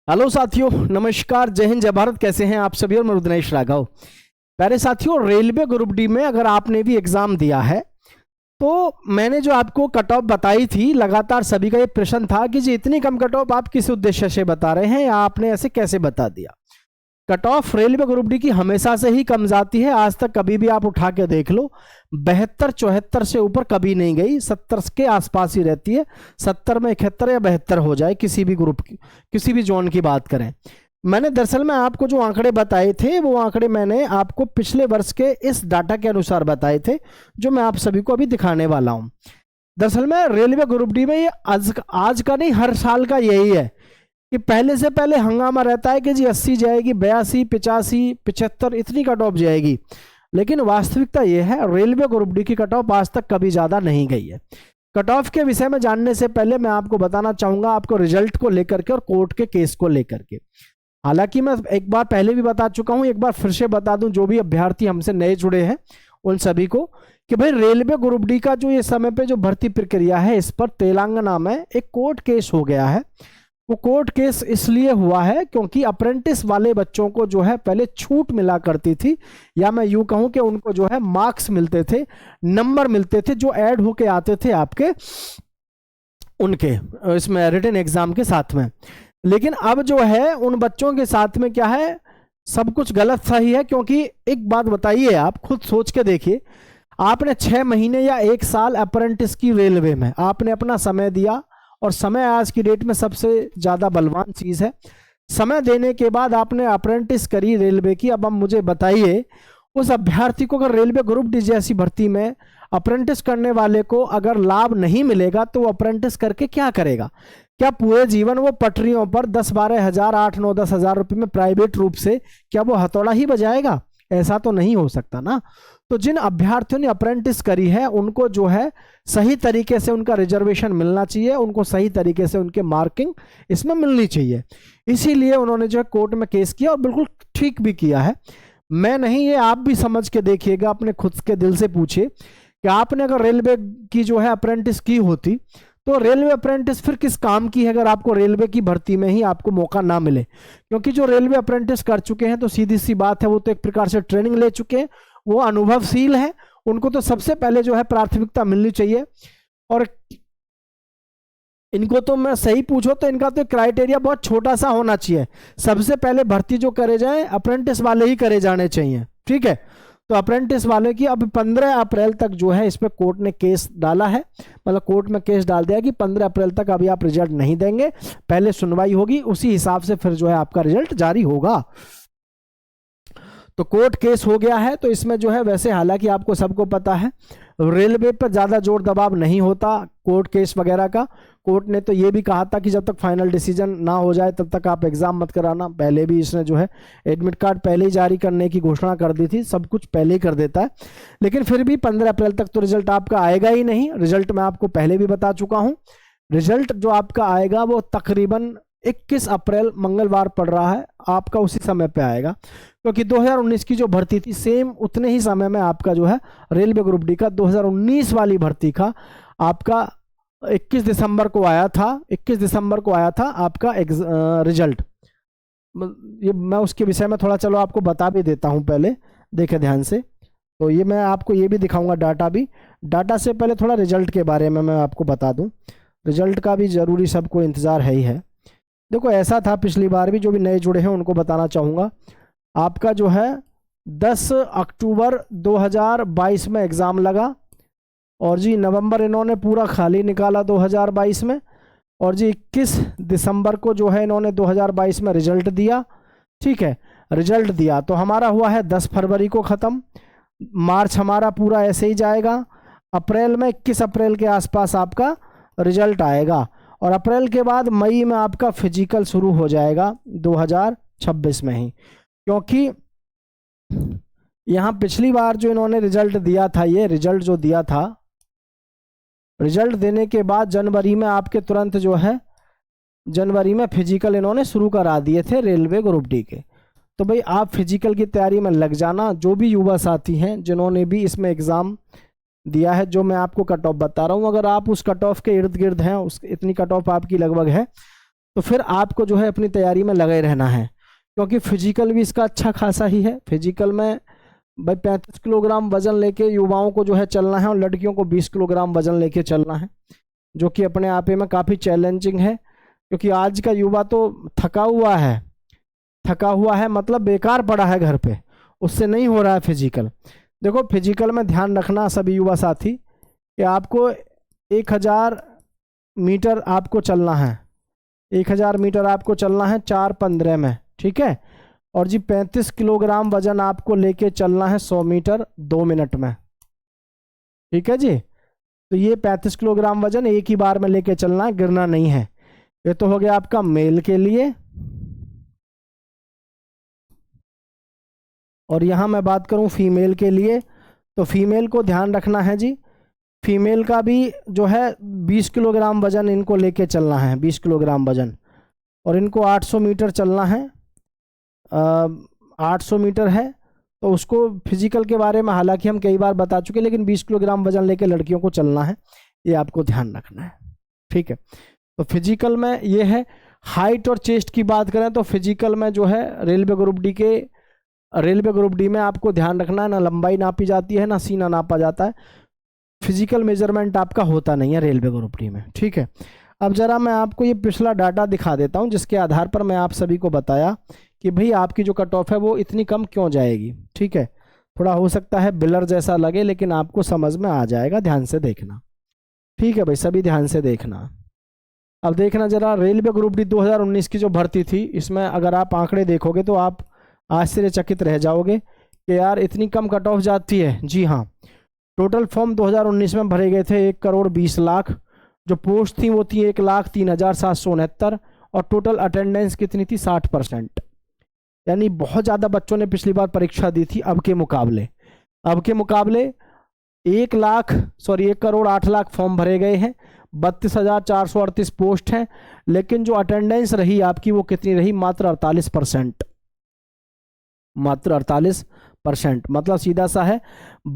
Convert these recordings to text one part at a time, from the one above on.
Hello साथियों, नमस्कार, जय हिंद, जय भारत। कैसे हैं आप सभी? और मैं रुद्रेश राघव। प्यारे साथियों, रेलवे ग्रुप डी में अगर आपने भी एग्जाम दिया है तो मैंने जो आपको कट ऑफ बताई थी, लगातार सभी का ये प्रश्न था कि जी इतनी कम कट ऑफ आप किस उद्देश्य से बता रहे हैं या आपने ऐसे कैसे बता दिया। Cut off railway group D की हमेशा से ही कम जाती है। आज तक कभी भी आप उठा के देख लो, 72 74 से ऊपर कभी नहीं गई, 70 के आसपास ही रहती है। 70 में 71 या 72 हो जाए, किसी भी ग्रुप की, किसी भी जोन की बात करें। मैंने दरअसल में आपको जो आंकड़े बताए थे वो आंकड़े मैंने आपको पिछले वर्ष के इस डाटा के अनुसार बताए थे, जो मैं आप सभी को अभी दिखाने वाला हूं। दरअसल में रेलवे ग्रुप डी में ये आज का नहीं, हर साल का यही है कि पहले से पहले हंगामा रहता है कि जी 80 जाएगी, 82, 85, 75 इतनी कट ऑफ जाएगी। लेकिन वास्तविकता यह है, रेलवे ग्रुप डी की कट ऑफ आज तक कभी ज़्यादा नहीं गई है। कट ऑफ के विषय में जानने से पहले मैं आपको बताना चाहूँगा, आपको रिजल्ट को लेकर के और कोर्ट के केस को लेकर के। हालांकि मैं एक बार पहले भी बता चुका हूँ, एक बार फिर से बता दूं जो भी अभ्यर्थी हमसे नए जुड़े हैं उन सभी को, कि भाई रेलवे ग्रुप डी का जो ये समय पे जो भर्ती प्रक्रिया है, इस पर तेलंगाना में एक कोर्ट केस हो गया है। वो कोर्ट केस इसलिए हुआ है क्योंकि अप्रेंटिस वाले बच्चों को जो है पहले छूट मिला करती थी, या मैं यूं कहूं कि उनको जो है मार्क्स मिलते थे, नंबर मिलते थे जो ऐड होके आते थे आपके उनके इसमें रिटन एग्जाम के साथ में। लेकिन अब जो है उन बच्चों के साथ में क्या है, सब कुछ गलत सही है। क्योंकि एक बात बताइए, आप खुद सोच के देखिए, आपने 6 महीने या 1 साल अप्रेंटिस की रेलवे में आपने अपना समय दिया, और समय आज की डेट में सबसे ज़्यादा बलवान चीज़ है। समय देने के बाद आपने अप्रेंटिस करी रेलवे की। अब मुझे बताइए, उस अभ्यर्थी को अगर रेलवे ग्रुप डी जैसी भर्ती में अप्रेंटिस करने वाले को अगर लाभ नहीं मिलेगा तो वो अप्रेंटिस करके क्या करेगा? क्या पूरे जीवन वो पटरियों पर 10-12 हज़ार, 8-9-10 हज़ार रुपये में प्राइवेट रूप से क्या वो हथौड़ा ही बजाएगा? ऐसा तो नहीं हो सकता ना। तो जिन अभ्यर्थियों ने अप्रेंटिस करी है उनको जो है सही तरीके से उनका रिजर्वेशन मिलना चाहिए, उनको सही तरीके से उनके मार्किंग इसमें मिलनी चाहिए। इसीलिए उन्होंने जो है कोर्ट में केस किया, और बिल्कुल ठीक भी किया है। मैं नहीं, ये आप भी समझ के देखिएगा, अपने खुद के दिल से पूछिए कि आपने अगर रेलवे की जो है अप्रेंटिस की होती तो रेलवे अप्रेंटिस फिर किस काम की है, अगर आपको रेलवे की भर्ती में ही आपको मौका ना मिले। क्योंकि जो रेलवे अप्रेंटिस कर चुके हैं तो सीधी सी बात है, वो तो एक प्रकार से ट्रेनिंग ले चुके हैं, वो अनुभवशील है, उनको तो सबसे पहले जो है प्राथमिकता मिलनी चाहिए। और इनको तो मैं सही पूछो तो इनका तो क्राइटेरिया बहुत छोटा सा होना चाहिए। सबसे पहले भर्ती जो करे जाए अप्रेंटिस वाले ही करे जाने चाहिए, ठीक है। तो अप्रेंटिस वाले की अब 15 अप्रैल तक जो है इस पर कोर्ट ने केस डाला है, मतलब कोर्ट में केस डाल दिया कि 15 अप्रैल तक अभी आप रिजल्ट नहीं देंगे, पहले सुनवाई होगी, उसी हिसाब से फिर जो है आपका रिजल्ट जारी होगा। तो कोर्ट केस हो गया है। तो इसमें जो है, वैसे हालांकि आपको सबको पता है रेलवे पर ज़्यादा जोर दबाव नहीं होता कोर्ट केस वगैरह का। कोर्ट ने तो ये भी कहा था कि जब तक फाइनल डिसीजन ना हो जाए तब तक आप एग्ज़ाम मत कराना। पहले भी इसने जो है एडमिट कार्ड पहले ही जारी करने की घोषणा कर दी थी, सब कुछ पहले ही कर देता है। लेकिन फिर भी 15 अप्रैल तक तो रिजल्ट आपका आएगा ही नहीं। रिजल्ट मैं आपको पहले भी बता चुका हूँ, रिजल्ट जो आपका आएगा वो तकरीबन 21 अप्रैल मंगलवार पड़ रहा है, आपका उसी समय पे आएगा। क्योंकि 2019 की जो भर्ती थी सेम उतने ही समय में आपका जो है रेलवे ग्रुप डी का 2019 वाली भर्ती का आपका 21 दिसंबर को आया था। 21 दिसंबर को आया था आपका रिजल्ट। ये मैं उसके विषय में थोड़ा चलो आपको बता भी देता हूँ, पहले देखें ध्यान से। तो ये मैं आपको ये भी दिखाऊंगा डाटा भी। डाटा से पहले थोड़ा रिजल्ट के बारे में मैं आपको बता दूं, रिजल्ट का भी ज़रूरी सबको इंतज़ार है ही है। देखो ऐसा था पिछली बार भी, जो भी नए जुड़े हैं उनको बताना चाहूँगा, आपका जो है 10 अक्टूबर 2022 में एग्ज़ाम लगा, और जी नवंबर इन्होंने पूरा खाली निकाला 2022 में, और जी 21 दिसंबर को जो है इन्होंने 2022 में रिजल्ट दिया, ठीक है। रिजल्ट दिया तो हमारा हुआ है 10 फरवरी को ख़त्म, मार्च हमारा पूरा ऐसे ही जाएगा, अप्रैल में 21 अप्रैल के आसपास आपका रिजल्ट आएगा, और अप्रैल के बाद मई में आपका फिजिकल शुरू हो जाएगा 2026 में ही। क्योंकि यहाँ पिछली बार जो इन्होंने रिजल्ट दिया था, ये रिजल्ट जो दिया था, रिजल्ट देने के बाद जनवरी में आपके तुरंत जो है जनवरी में फिजिकल इन्होंने शुरू करा दिए थे रेलवे ग्रुप डी के। तो भाई आप फिजिकल की तैयारी में लग जाना। जो भी युवा साथी हैं जिन्होंने भी इसमें एग्ज़ाम दिया है, जो मैं आपको कट ऑफ बता रहा हूँ, अगर आप उस कट ऑफ के इर्द गिर्द हैं, उस इतनी कट ऑफ आपकी लगभग है, तो फिर आपको जो है अपनी तैयारी में लगे रहना है, क्योंकि फिजिकल भी इसका अच्छा खासा ही है। फिजिकल में भाई 35 किलोग्राम वजन लेके युवाओं को जो है चलना है, और लड़कियों को 20 किलोग्राम वजन लेके चलना है, जो कि अपने आप में काफ़ी चैलेंजिंग है, क्योंकि आज का युवा तो थका हुआ है। थका हुआ है मतलब बेकार पड़ा है घर पे, उससे नहीं हो रहा है फिजिकल। देखो फिजिकल में ध्यान रखना सभी युवा साथी कि आपको 1000 मीटर आपको चलना है, 1000 मीटर आपको चलना है 4:15 में, ठीक है। और जी 35 किलोग्राम वजन आपको लेके चलना है 100 मीटर 2 मिनट में, ठीक है जी। तो ये 35 किलोग्राम वजन एक ही बार में लेके चलना है, गिरना नहीं है। ये तो हो गया आपका मेल के लिए। और यहाँ मैं बात करूँ फीमेल के लिए, तो फीमेल को ध्यान रखना है जी, फीमेल का भी जो है 20 किलोग्राम वजन इनको लेके चलना है, 20 किलोग्राम वजन, और इनको 800 मीटर चलना है। 800 मीटर है तो उसको फिजिकल के बारे में हालांकि हम कई बार बता चुके, लेकिन 20 किलोग्राम वजन लेके लड़कियों को चलना है, ये आपको ध्यान रखना है, ठीक है। तो फिजिकल में ये है। हाइट और चेस्ट की बात करें तो फिजिकल में जो है रेलवे ग्रुप डी में आपको ध्यान रखना है, ना लंबाई नापी जाती है ना सीना नापा जाता है, फिजिकल मेजरमेंट आपका होता नहीं है रेलवे ग्रुप डी में, ठीक है। अब जरा मैं आपको ये पिछला डाटा दिखा देता हूँ, जिसके आधार पर मैं आप सभी को बताया कि भाई आपकी जो कट ऑफ है वो इतनी कम क्यों जाएगी, ठीक है। थोड़ा हो सकता है बिलर जैसा लगे, लेकिन आपको समझ में आ जाएगा, ध्यान से देखना, ठीक है भाई, सभी ध्यान से देखना। अब देखना जरा रेलवे ग्रुप डी 2019 की जो भर्ती थी, इसमें अगर आप आंकड़े देखोगे तो आप आश्चर्यचकित रह जाओगे कि यार इतनी कम कट ऑफ जाती है। जी हाँ, टोटल फॉर्म 2019 में भरे गए थे 1,20,00,000, जो पोस्ट थी वो थी 1,03,769, और टोटल अटेंडेंस कितनी थी 60%, यानी बहुत ज़्यादा बच्चों ने पिछली बार परीक्षा दी थी अब के मुकाबले। 1,08,00,000 फॉर्म भरे गए हैं, 32,438 पोस्ट हैं, लेकिन जो अटेंडेंस रही आपकी वो कितनी रही, मात्र 48%, मात्र 48%, मतलब सीधा सा है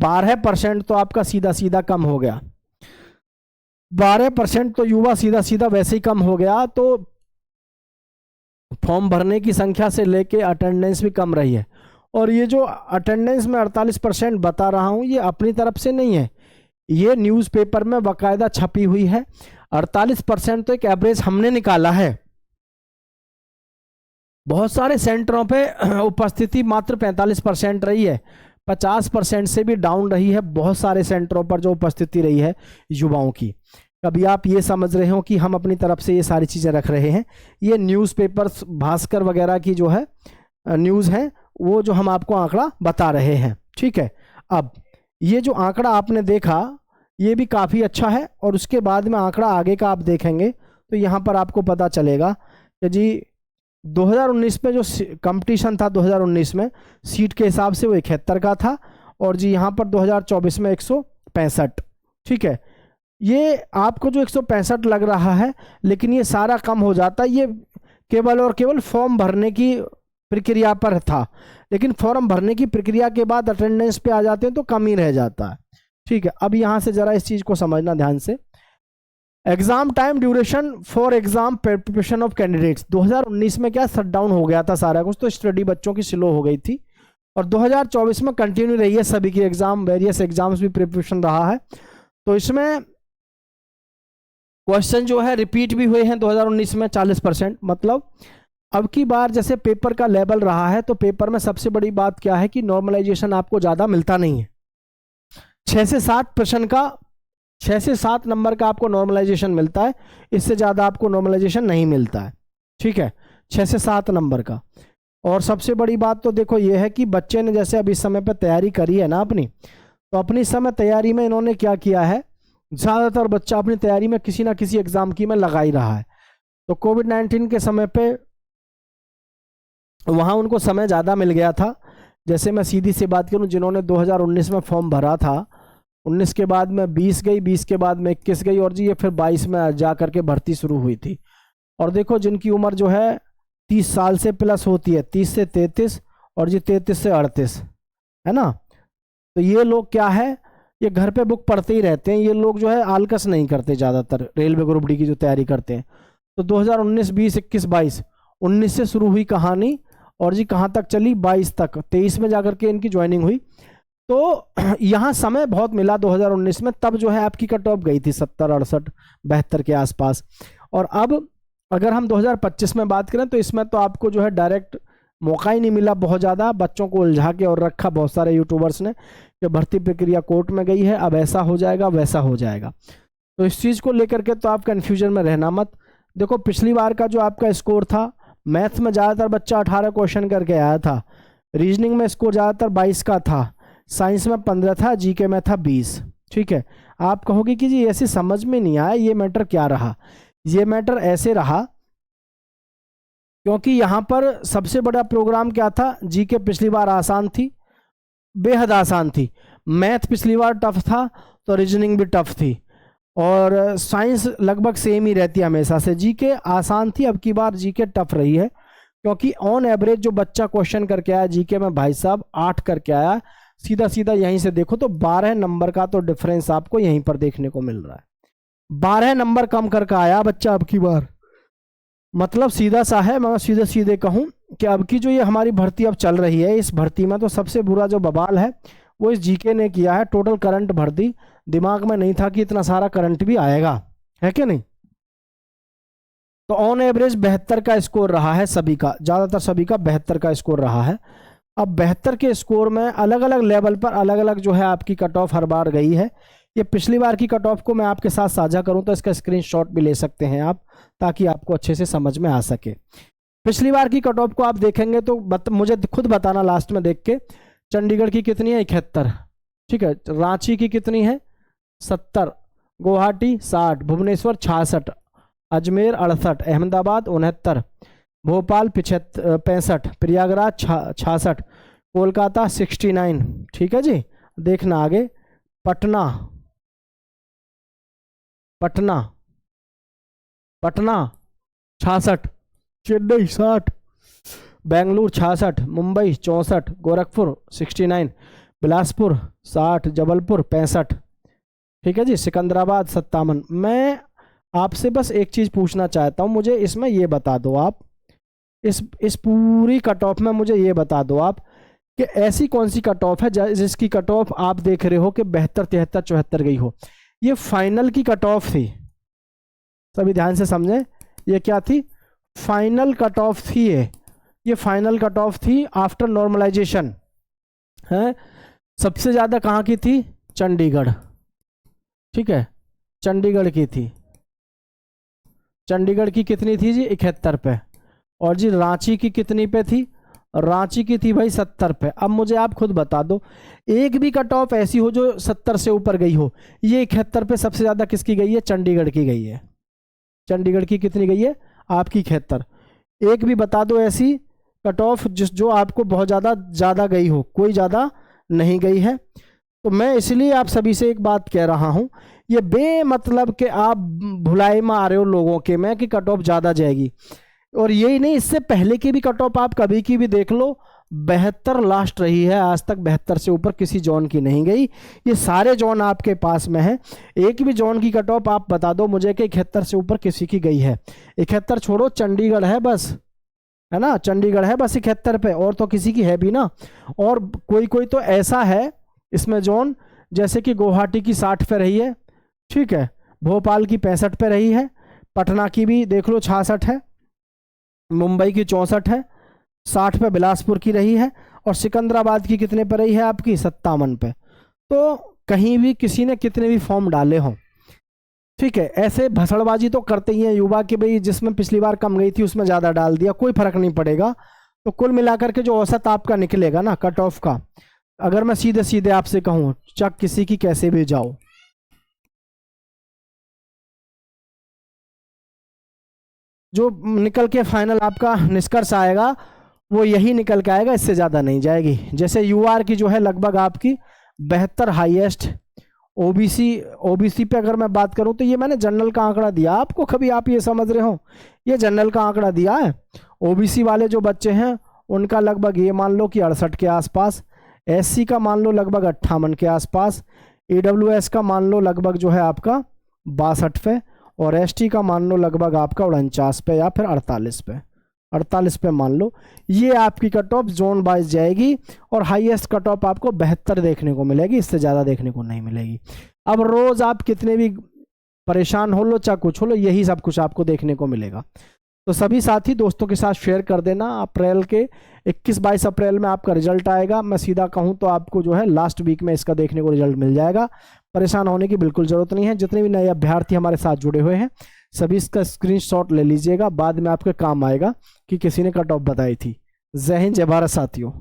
12% तो आपका सीधा सीधा कम हो गया, 12% तो युवा सीधा सीधा वैसे ही कम हो गया। तो फॉर्म भरने की संख्या से लेके अटेंडेंस भी कम रही है। और ये जो अटेंडेंस में 48% बता रहा हूं, ये अपनी तरफ से नहीं है, ये न्यूज़पेपर में बाकायदा छपी हुई है। 48% तो एक एवरेज हमने निकाला है। बहुत सारे सेंटरों पे उपस्थिति मात्र 45% रही है, 50% से भी डाउन रही है बहुत सारे सेंटरों पर जो उपस्थिति रही है युवाओं की। कभी आप ये समझ रहे हो कि हम अपनी तरफ से ये सारी चीज़ें रख रहे हैं, ये न्यूज़पेपर्स भास्कर वगैरह की जो है न्यूज़ है, वो जो हम आपको आंकड़ा बता रहे हैं, ठीक है। अब ये जो आंकड़ा आपने देखा ये भी काफ़ी अच्छा है, और उसके बाद में आंकड़ा आगे का आप देखेंगे तो यहाँ पर आपको पता चलेगा कि जी 2019 में जो कंपटीशन था 2019 में सीट के हिसाब से वो 71 का था, और जी यहाँ पर 2024 में 165, ठीक है। ये आपको जो 165 लग रहा है, लेकिन ये सारा कम हो जाता है, ये केवल और केवल फॉर्म भरने की प्रक्रिया पर था, लेकिन फॉर्म भरने की प्रक्रिया के बाद अटेंडेंस पे आ जाते हैं तो कम ही रह जाता है, ठीक है। अब यहाँ से ज़रा इस चीज़ को समझना ध्यान से। Exam time duration for exam preparation of candidates, 2019 में क्या शट डाउन हो गया था सारा कुछ, तो स्टडी बच्चों की स्लो हो गई थी, और 2024 में कंटिन्यू रही है सभी की एग्जाम, वेरियस एग्जाम्स भी प्रिपरेशन रहा है। तो इसमें क्वेश्चन जो है रिपीट भी हुए हैं 2019 में 40%, मतलब अब की बार जैसे पेपर का लेवल रहा है, तो पेपर में सबसे बड़ी बात क्या है कि नॉर्मलाइजेशन आपको ज़्यादा मिलता नहीं है। 6 से 7 प्रश्न का 6 से 7 नंबर का आपको नॉर्मलाइजेशन मिलता है, इससे ज़्यादा आपको नॉर्मलाइजेशन नहीं मिलता है, ठीक है, 6 से 7 नंबर का। और सबसे बड़ी बात तो देखो ये है कि बच्चे ने जैसे अब इस समय पर तैयारी करी है ना अपनी, तो अपनी समय तैयारी में इन्होंने क्या किया है, ज़्यादातर बच्चा अपनी तैयारी में किसी ना किसी एग्ज़ाम की में लगा ही रहा है। तो कोविड-19 के समय पे वहाँ उनको समय ज़्यादा मिल गया था। जैसे मैं सीधी सी बात करूँ, जिन्होंने 2019 में फॉर्म भरा था, 19 के बाद में 20 गई, 20 के बाद में 21 गई, और जी ये फिर 22 में जा करके भर्ती शुरू हुई थी। और देखो जिनकी उम्र जो है 30 साल से प्लस होती है, 30 से 33 और जी 33 से 38, है ना, तो ये लोग क्या है, ये घर पे बुक पढ़ते ही रहते हैं, ये लोग जो है आलकस नहीं करते ज़्यादातर, रेलवे ग्रुप डी की जो तैयारी करते हैं। तो 2019, 20, 21, 22, 19 से शुरू हुई कहानी और जी कहाँ तक चली, 22 तक, 23 में जाकर के इनकी ज्वाइनिंग हुई। तो यहाँ समय बहुत मिला 2019 में, तब जो है आपकी कट ऑफ गई थी 70, 68, 72 के आसपास। और अब अगर हम 2025 में बात करें तो इसमें तो आपको जो है डायरेक्ट मौका ही नहीं मिला, बहुत ज़्यादा बच्चों को उलझा के और रखा बहुत सारे यूट्यूबर्स ने कि भर्ती प्रक्रिया कोर्ट में गई है, अब ऐसा हो जाएगा वैसा हो जाएगा। तो इस चीज़ को लेकर के तो आप कन्फ्यूजन में रहना मत। देखो पिछली बार का जो आपका स्कोर था, मैथ्स में ज़्यादातर बच्चा 18 क्वेश्चन करके आया था, रीजनिंग में स्कोर ज़्यादातर 22 का था, साइंस में 15 था, जीके में था 20। ठीक है, आप कहोगे कि जी ऐसे समझ में नहीं आया, ये मैटर क्या रहा। ये मैटर ऐसे रहा क्योंकि यहाँ पर सबसे बड़ा प्रोग्राम क्या था, जीके पिछली बार आसान थी, बेहद आसान थी, मैथ पिछली बार टफ था तो रीजनिंग भी टफ थी, और साइंस लगभग सेम ही रहती है हमेशा से। जीके आसान थी, अब की बार जीके टफ रही है क्योंकि ऑन एवरेज जो बच्चा क्वेश्चन करके आया जीके में भाई साहब 8 करके आया, सीधा सीधा यहीं से देखो तो 12 नंबर का तो डिफरेंस आपको यहीं पर देखने को मिल रहा है। 12 नंबर कम करके आया बच्चा अब की बार, मतलब सीधा सा है, मैं सीधे सीधे कहूँ कि अब की जो ये हमारी भर्ती अब चल रही है, इस भर्ती में तो सबसे बुरा जो बवाल है वो इस जीके ने किया है। टोटल करंट भर दी, दिमाग में नहीं था कि इतना सारा करंट भी आएगा, है कि नहीं। तो ऑन एवरेज 72 का स्कोर रहा है सभी का, ज़्यादातर सभी का 72 का स्कोर रहा है। अब 72 के स्कोर में अलग अलग लेवल पर अलग अलग जो है आपकी कट ऑफ हर बार गई है। ये पिछली बार की कट ऑफ को मैं आपके साथ साझा करूं तो इसका स्क्रीनशॉट भी ले सकते हैं आप, ताकि आपको अच्छे से समझ में आ सके। पिछली बार की कट ऑफ को आप देखेंगे तो मुझे खुद बताना लास्ट में देख के, चंडीगढ़ की कितनी है 71, ठीक है, रांची की कितनी है 70, गुवाहाटी 60, भुवनेश्वर 66, अजमेर 68, अहमदाबाद 69, भोपाल 65, प्रयागराज 66, कोलकाता 69। ठीक है जी, देखना आगे, पटना 66, चेन्नई 60, बेंगलुरु 66, मुंबई 64, गोरखपुर 69, बिलासपुर 60, जबलपुर 65। ठीक है जी, सिकंदराबाद 57। मैं आपसे बस एक चीज़ पूछना चाहता हूँ, मुझे इसमें ये बता दो आप, इस पूरी कट ऑफ में मुझे ये बता दो आप कि ऐसी कौन सी कट ऑफ है जिसकी कट ऑफ आप देख रहे हो कि 72, 73, 74 गई हो। ये फाइनल की कट ऑफ थी, सभी ध्यान से समझें, ये क्या थी, फाइनल कट ऑफ थी। ये फाइनल कट ऑफ थी आफ्टर नॉर्मलाइजेशन है। सबसे ज़्यादा कहाँ की थी, चंडीगढ़, ठीक है, चंडीगढ़ की थी। चंडीगढ़ की कितनी थी जी 71 पे, और जी रांची की कितनी पे थी, रांची की थी भाई 70 पे। अब मुझे आप खुद बता दो, एक भी कट ऑफ ऐसी हो जो 70 से ऊपर गई हो। ये 71 पे सबसे ज़्यादा किसकी गई है, चंडीगढ़ की गई है। चंडीगढ़ की कितनी गई है आपकी 71। एक भी बता दो ऐसी कट ऑफ जो आपको बहुत ज़्यादा गई हो, कोई ज़्यादा नहीं गई है। तो मैं इसलिए आप सभी से एक बात कह रहा हूँ, ये बेमतलब के आप भुलाई में आ रहे हो लोगों के में कि कट ऑफ ज़्यादा जाएगी। और यही नहीं, इससे पहले की भी कट ऑफ आप कभी की भी देख लो, 72 लास्ट रही है, आज तक 72 से ऊपर किसी जोन की नहीं गई। ये सारे जोन आपके पास में है, एक भी जोन की कट ऑफ आप बता दो मुझे कि 71 से ऊपर किसी की गई है। 71 छोड़ो, चंडीगढ़ है बस, है ना, चंडीगढ़ है बस 71 पे, और तो किसी की है भी ना। और कोई तो ऐसा है इसमें जोन, जैसे कि गुवाहाटी की 60 पे रही है, ठीक है, भोपाल की 65 पे रही है, पटना की भी देख लो 66 है, मुंबई की 64 है, 60 पे बिलासपुर की रही है, और सिकंदराबाद की कितने पे रही है आपकी 57 पे। तो कहीं भी किसी ने कितने भी फॉर्म डाले हों, ठीक है, ऐसे भसड़बाजी तो करते ही हैं युवा कि भाई जिसमें पिछली बार कम गई थी उसमें ज़्यादा डाल दिया, कोई फर्क नहीं पड़ेगा। तो कुल मिलाकर के जो औसत आपका निकलेगा ना कट ऑफ का, अगर मैं सीधे सीधे आपसे कहूँ, चक किसी की कैसे भी जाओ, जो निकल के फाइनल आपका निष्कर्ष आएगा वो यही निकल के आएगा, इससे ज़्यादा नहीं जाएगी। जैसे यूआर की जो है लगभग आपकी 72 हाईएस्ट, ओबीसी पे अगर मैं बात करूं तो ये मैंने जनरल का आंकड़ा दिया आपको, कभी आप ये समझ रहे हो, ये जनरल का आंकड़ा दिया है। ओबीसी वाले जो बच्चे हैं उनका लगभग ये मान लो कि 68 के आसपास, एससी का मान लो लगभग 58 के आसपास, ईडब्ल्यूएस का मान लो लगभग जो है आपका 62 पे, और एसटी का मान लो लगभग आपका 49 पे या फिर 48 पे, 48 पे मान लो। ये आपकी कट ऑफ जोन वाइज जाएगी और हाईएस्ट कट ऑफ आपको 72 देखने को मिलेगी, इससे ज़्यादा देखने को नहीं मिलेगी। अब रोज़ आप कितने भी परेशान हो लो चाहे कुछ हो लो, यही सब कुछ आपको देखने को मिलेगा। तो सभी साथी दोस्तों के साथ शेयर कर देना। अप्रैल के 21-22 अप्रैल में आपका रिजल्ट आएगा। मैं सीधा कहूँ तो आपको जो है लास्ट वीक में इसका देखने को रिजल्ट मिल जाएगा। परेशान होने की बिल्कुल ज़रूरत नहीं है। जितने भी नए अभ्यर्थी हमारे साथ जुड़े हुए हैं सभी इसका स्क्रीनशॉट ले लीजिएगा, बाद में आपके काम आएगा कि किसी ने कट ऑफ बताई थी। जय हिंद, जय भारत साथियों।